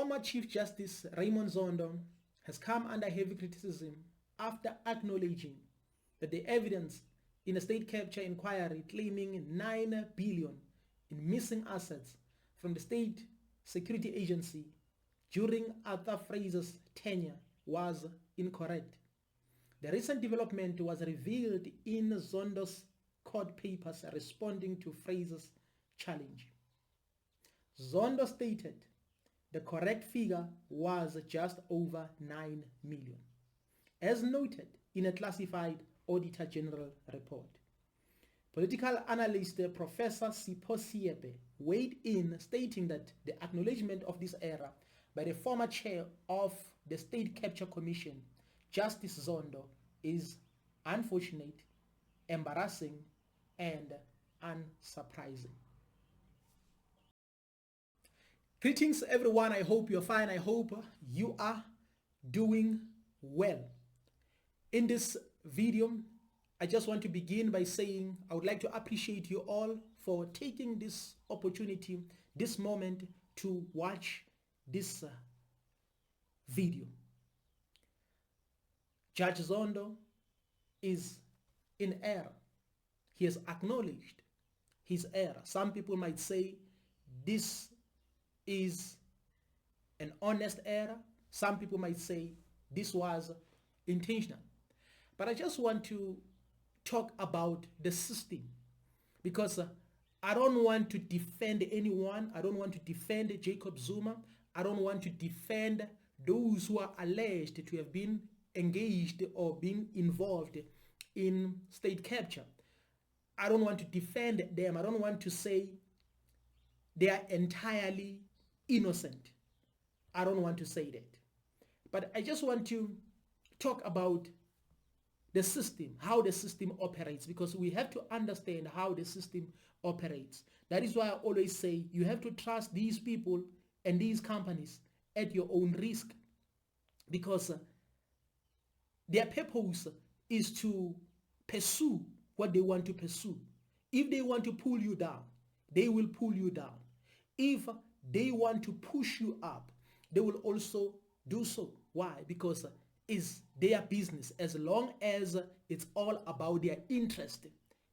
former Chief Justice Raymond Zondo has come under heavy criticism after acknowledging that the evidence in a state capture inquiry claiming 9 billion in missing assets from the state security agency during Arthur Fraser's tenure was incorrect. The recent development was revealed in Zondo's court papers responding to Fraser's challenge. Zondo stated the correct figure was just over 9 million, as noted in a classified Auditor General report. Political analyst Professor Sipho Siepe weighed in, stating that the acknowledgement of this error by the former chair of the State Capture Commission, Justice Zondo, is unfortunate, embarrassing, and unsurprising. Greetings everyone, I hope you're fine. I hope you are doing well. In this video, I just want to begin by saying I would like to appreciate you all for taking this opportunity, this moment to watch this video. Judge Zondo is in error. He has acknowledged his error. Some people might say this is an honest error. Some people might say this was intentional. But I just want to talk about the system, because I don't want to defend anyone. I don't want to defend Jacob Zuma. I don't want to defend those who are alleged to have been engaged or been involved in state capture. I don't want to defend them. I don't want to say they are entirely innocent. I don't want to say that. But I just want to talk about the system, how the system operates, because we have to understand how the system operates. That is why I always say you have to trust these people and these companies at your own risk, because their purpose is to pursue what they want to pursue. If they want to pull you down, they will pull you down. If they want to push you up, they will also do so. Why? Because it's their business. As long as it's all about their interest,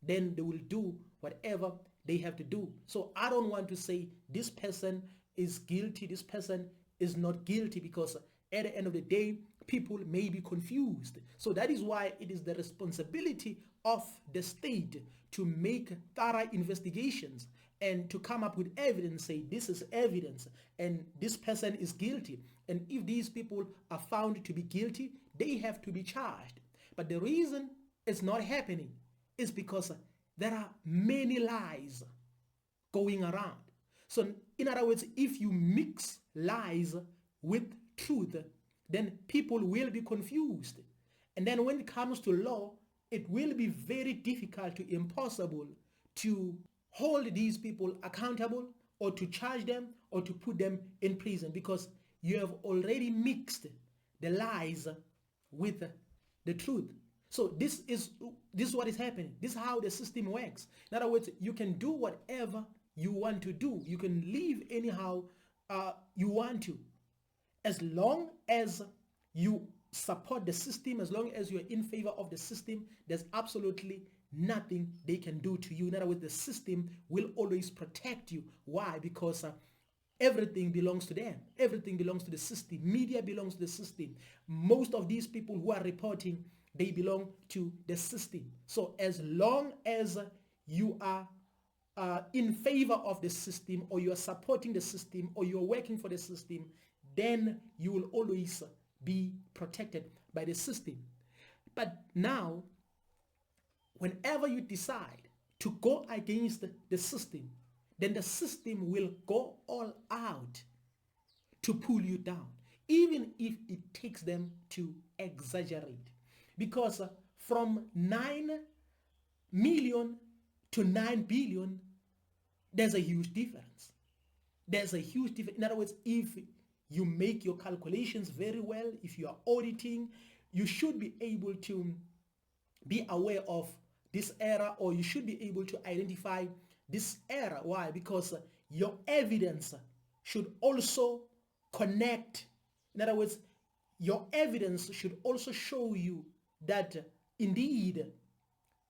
then they will do whatever they have to do. So I don't want to say this person is guilty, this person is not guilty, because at the end of the day, people may be confused. So that is why it is the responsibility of the state to make thorough investigations and to come up with evidence, say this is evidence and this person is guilty. And if these people are found to be guilty, they have to be charged. But the reason it's not happening is because there are many lies going around. So in other words, if you mix lies with truth, then people will be confused. And then when it comes to law, it will be very difficult to impossible to hold these people accountable or to charge them or to put them in prison, because you have already mixed the lies with the truth. So this is what is happening. This is how the system works. In other words, you can do whatever you want to do. You can live anyhow you want to, as long as you support the system, as long as you are in favor of the system. There's absolutely nothing they can do to you. In other words, the system will always protect you. Why? Because everything belongs to them. Everything belongs to the system. Media belongs to the system. Most of these people who are reporting, they belong to the system. So as long as you are in favor of the system, or you are supporting the system, or you are working for the system, then you will always be protected by the system. But now, whenever you decide to go against the system, then the system will go all out to pull you down, even if it takes them to exaggerate. Because from 9 million to 9 billion, there's a huge difference. There's a huge difference. In other words, if you make your calculations very well, if you are auditing, you should be able to be aware of this error, or you should be able to identify this error. Why? Because your evidence should also connect. In other words, your evidence should also show you that indeed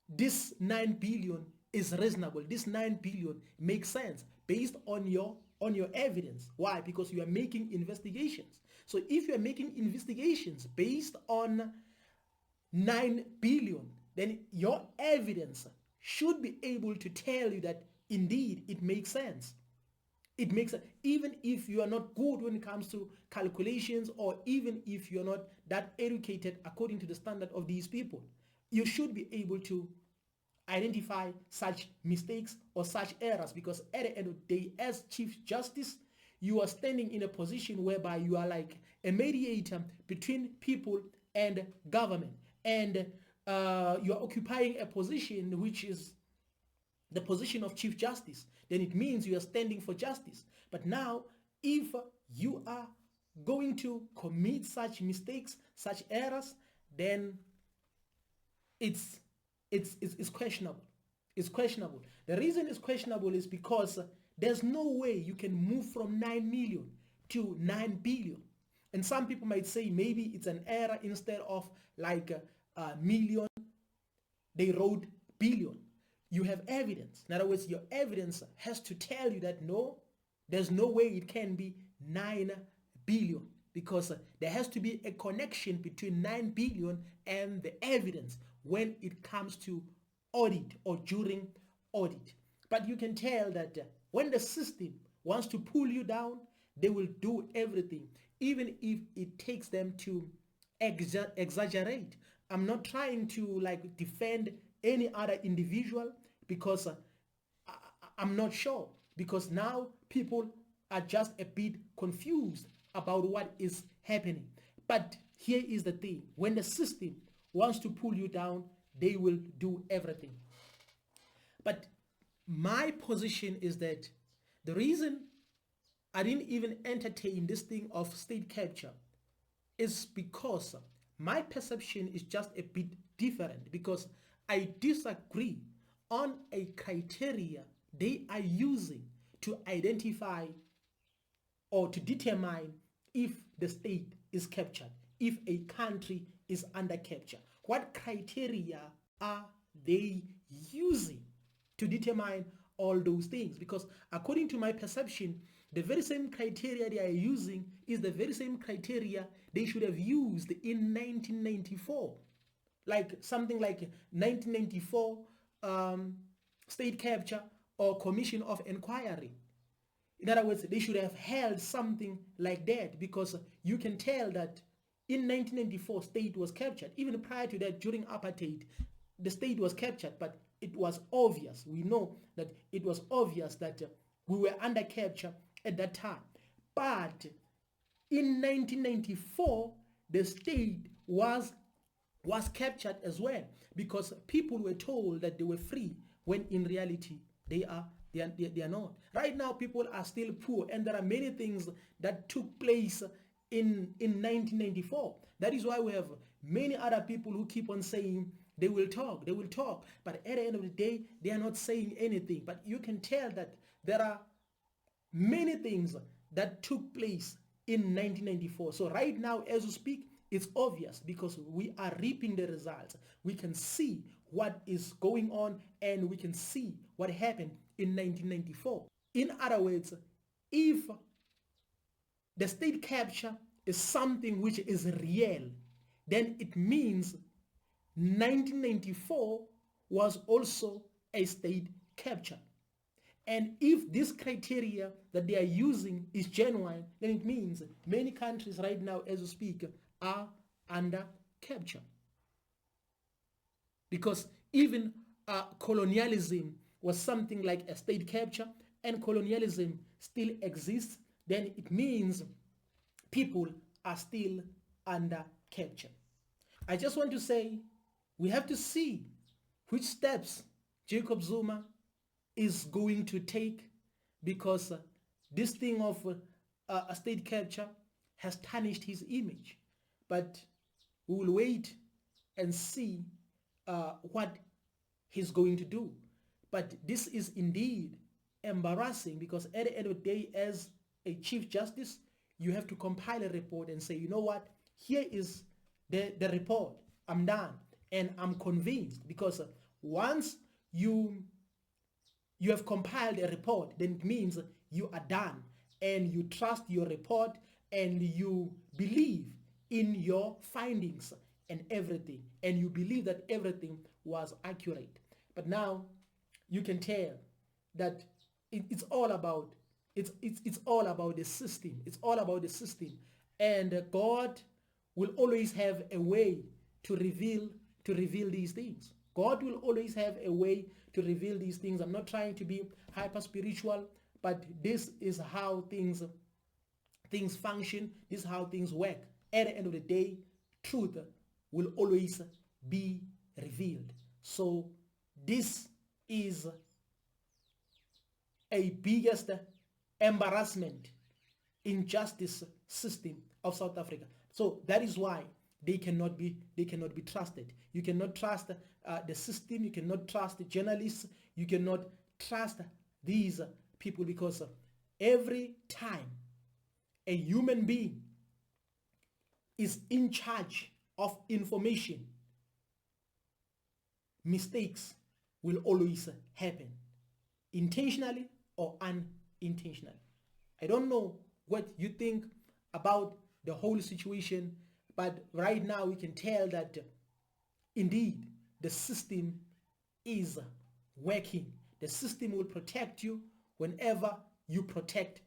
this 9 billion is reasonable. This 9 billion makes sense based on your evidence. Why? Because you are making investigations. So if you are making investigations based on 9 billion, then your evidence should be able to tell you that indeed it makes sense. It makes sense, even if you are not good when it comes to calculations, or even if you're not that educated according to the standard of these people. You should be able to identify such mistakes or such errors, because at the end of the day, as Chief Justice, you are standing in a position whereby you are like a mediator between people and government, and you are occupying a position which is the position of Chief Justice. Then it means you are standing for justice. But now, if you are going to commit such mistakes, such errors, then it's questionable. It's questionable. The reason it's questionable is because there's no way you can move from 9 million to 9 billion. And some people might say maybe it's an error. Instead of like a million, they wrote billion. You have evidence. In other words, your evidence has to tell you that no, there's no way it can be 9 billion, because there has to be a connection between 9 billion and the evidence when it comes to audit or during audit. But you can tell that when the system wants to pull you down, they will do everything, even if it takes them to exaggerate. I'm not trying to like defend any other individual, because I'm not sure, because now people are just a bit confused about what is happening. But here is the thing: when the system wants to pull you down, they will do everything. But my position is that the reason I didn't even entertain this thing of state capture is because my perception is just a bit different, because I disagree on a criteria they are using to identify or to determine if the state is captured, if a country is under capture. What criteria are they using to determine all those things? Because according to my perception, the very same criteria they are using is the very same criteria they should have used in 1994. Like something like 1994 state capture or commission of inquiry. In other words, they should have held something like that, because you can tell that in 1994 state was captured. Even prior to that, during apartheid, the state was captured, but it was obvious. We know that it was obvious that we were under capture at that time. But in 1994, the state was captured as well, because people were told that they were free, when in reality they are not. Right now people are still poor, and there are many things that took place in 1994. That is why we have many other people who keep on saying they will talk, but at the end of the day they are not saying anything. But you can tell that there are many things that took place in 1994. So right now as we speak, it's obvious, because we are reaping the results. We can see what is going on, and we can see what happened in 1994. In other words, if the state capture is something which is real, then it means 1994 was also a state capture. And if this criteria that they are using is genuine, then it means many countries right now as we speak are under capture. Because even colonialism was something like a state capture, and colonialism still exists, then it means people are still under capture. I just want to say we have to see which steps Jacob Zuma is going to take, because this thing of a state capture has tarnished his image. But we will wait and see what he's going to do. But this is indeed embarrassing, because at the end of the day, as a Chief Justice, you have to compile a report and say, you know what, here is the report. I'm done. And I'm convinced, because once you have compiled a report, then it means you are done, and you trust your report, and you believe in your findings and everything, and you believe that everything was accurate. But now you can tell that it's all about it's all about the system. It's all about the system, and God will always have a way to reveal these things. God will always have a way to reveal these things. I'm not trying to be hyper spiritual, but this is how things function. This is how things work. At the end of the day, truth will always be revealed. So this is a biggest embarrassment in justice system of South Africa. So that is why they cannot be trusted. You cannot trust the system. You cannot trust the journalists. You cannot trust these people, because every time a human being is in charge of information, mistakes will always happen, intentionally or unintentionally. I don't know what you think about the whole situation, but right now we can tell that indeed the system is working. The system will protect you whenever you protect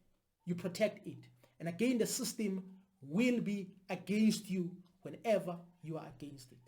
it. And again, the system will be against you whenever you are against it.